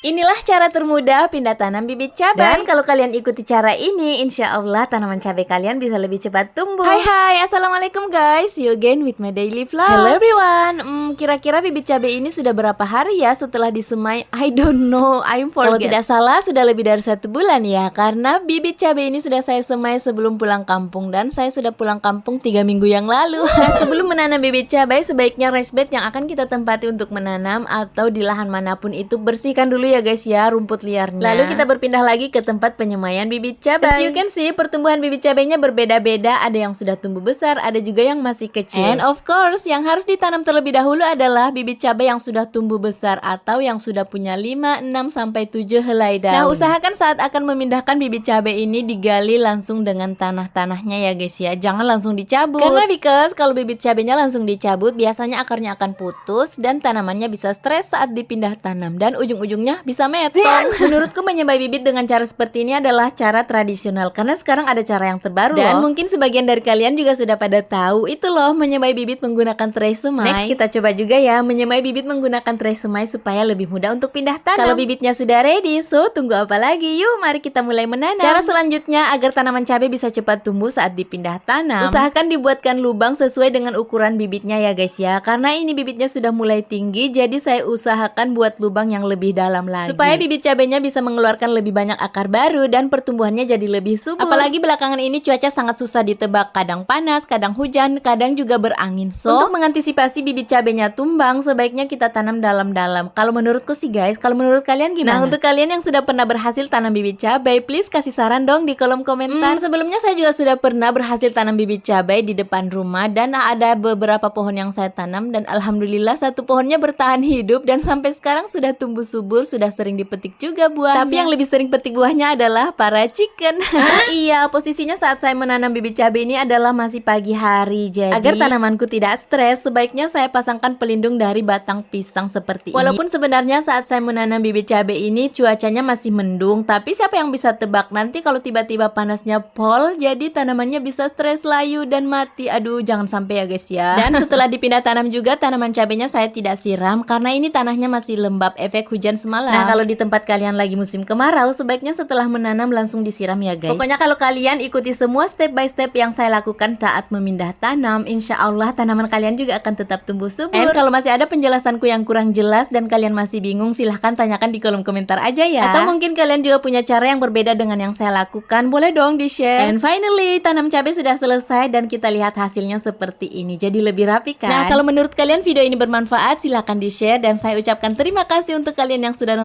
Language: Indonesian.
Inilah cara termudah pindah tanam bibit cabai. Dan kalau kalian ikuti cara ini, insya Allah tanaman cabai kalian bisa lebih cepat tumbuh. Hai, assalamualaikum guys. See you again with my daily vlog. Hello everyone. Kira-kira bibit cabai ini sudah berapa hari ya setelah disemai? I don't know, I'm forget. Kalau tidak salah sudah lebih dari 1 bulan ya. Karena bibit cabai ini sudah saya semai sebelum pulang kampung. Dan saya sudah pulang kampung 3 minggu yang lalu. Sebelum menanam bibit cabai, sebaiknya raised bed yang akan kita tempati untuk menanam atau di lahan manapun itu bersihkan dulu ya guys ya, rumput liarnya. Lalu kita berpindah lagi ke tempat penyemaian bibit cabai. As you can see, pertumbuhan bibit cabainya berbeda-beda. Ada yang sudah tumbuh besar, ada juga yang masih kecil. And of course, yang harus ditanam terlebih dahulu adalah bibit cabai yang sudah tumbuh besar atau yang sudah punya 5, 6, sampai 7 helai daun. Nah, usahakan saat akan memindahkan bibit cabai ini digali langsung dengan tanah-tanahnya ya guys ya. Jangan langsung dicabut. Karena because kalau bibit cabainya langsung dicabut, biasanya akarnya akan putus dan tanamannya bisa stres saat dipindah tanam dan ujung-ujungnya bisa metong. Menurutku menyemai bibit dengan cara seperti ini adalah cara tradisional karena sekarang ada cara yang terbaru dan mungkin sebagian dari kalian juga sudah pada tahu itu loh, menyemai bibit menggunakan tray semai. Next kita coba juga ya menyemai bibit menggunakan tray semai supaya lebih mudah untuk pindah tanam. Kalau bibitnya sudah ready, so tunggu apa lagi? Yuk mari kita mulai menanam. Cara selanjutnya agar tanaman cabai bisa cepat tumbuh saat dipindah tanam, usahakan dibuatkan lubang sesuai dengan ukuran bibitnya ya guys ya. Karena ini bibitnya sudah mulai tinggi, jadi saya usahakan buat lubang yang lebih dalam lagi supaya bibit cabainya bisa mengeluarkan lebih banyak akar baru dan pertumbuhannya jadi lebih subur. Apalagi belakangan ini cuaca sangat susah ditebak, kadang panas, kadang hujan, kadang juga berangin. So, untuk mengantisipasi bibit cabainya tumbang, sebaiknya kita tanam dalam-dalam. Kalau menurutku sih guys, kalau menurut kalian gimana? Nah, untuk kalian yang sudah pernah berhasil tanam bibit cabai, please kasih saran dong di kolom komentar. Sebelumnya saya juga sudah pernah berhasil tanam bibit cabai di depan rumah dan ada beberapa pohon yang saya tanam dan alhamdulillah satu pohonnya bertahan hidup dan sampai sekarang sudah tumbuh subur, sudah sering dipetik juga buahnya. Tapi yang lebih sering petik buahnya adalah para chicken. Iya, posisinya saat saya menanam bibit cabai ini adalah masih pagi hari. Jadi agar tanamanku tidak stres, sebaiknya saya pasangkan pelindung dari batang pisang seperti ini. Walaupun sebenarnya saat saya menanam bibit cabai ini cuacanya masih mendung, tapi siapa yang bisa tebak nanti kalau tiba-tiba panasnya pol, jadi tanamannya bisa stres, layu dan mati. Aduh, jangan sampai ya guys ya. Dan setelah dipindah tanam juga tanaman cabainya saya tidak siram karena ini tanahnya masih lembab efek hujan semalam. Nah, kalau di tempat kalian lagi musim kemarau, sebaiknya setelah menanam langsung disiram ya guys. Pokoknya kalau kalian ikuti semua step by step yang saya lakukan saat memindah tanam, insya Allah tanaman kalian juga akan tetap tumbuh subur. And kalau masih ada penjelasanku yang kurang jelas dan kalian masih bingung, silahkan tanyakan di kolom komentar aja ya. Atau mungkin kalian juga punya cara yang berbeda dengan yang saya lakukan, boleh dong di share. And finally, tanam cabai sudah selesai dan kita lihat hasilnya seperti ini. Jadi lebih rapi kan? Nah, kalau menurut kalian video ini bermanfaat, silahkan di share dan saya ucapkan terima kasih untuk kalian yang sudah